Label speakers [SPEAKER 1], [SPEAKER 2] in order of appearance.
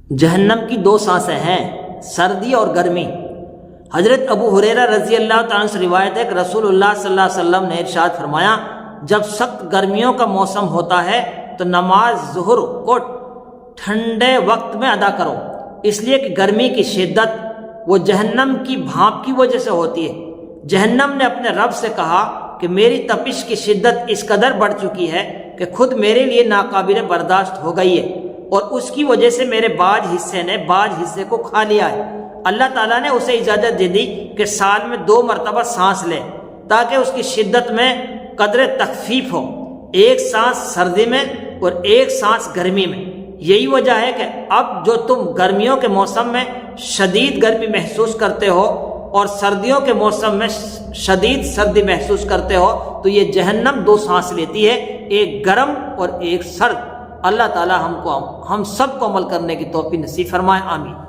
[SPEAKER 1] جہنم کی دو سانسیں ہیں، سردی اور گرمی۔ حضرت ابو ہریرہ رضی اللہ تعالیٰ عنہ سے روایت ہے کہ رسول اللہ صلی اللہ علیہ وسلم نے ارشاد فرمایا، جب سخت گرمیوں کا موسم ہوتا ہے تو نماز ظہر کو ٹھنڈے وقت میں ادا کرو، اس لیے کہ گرمی کی شدت وہ جہنم کی بھاپ کی وجہ سے ہوتی ہے۔ جہنم نے اپنے رب سے کہا کہ میری تپش کی شدت اس قدر بڑھ چکی ہے کہ خود میرے لیے ناقابل برداشت ہو گئی ہے، اور اس کی وجہ سے میرے بعض حصے نے بعض حصے کو کھا لیا ہے۔ اللہ تعالیٰ نے اسے اجازت دے دی کہ سال میں 2 مرتبہ سانس لے تاکہ اس کی شدت میں قدر تخفیف ہو، ایک سانس سردی میں اور ایک سانس گرمی میں۔ یہی وجہ ہے کہ اب جو تم گرمیوں کے موسم میں شدید گرمی محسوس کرتے ہو اور سردیوں کے موسم میں شدید سردی محسوس کرتے ہو، تو یہ جہنم 2 سانس لیتی ہے، ایک گرم اور ایک سرد۔ اللہ تعالی ہم سب کو عمل کرنے کی توفیق نصیب فرمائے، آمین۔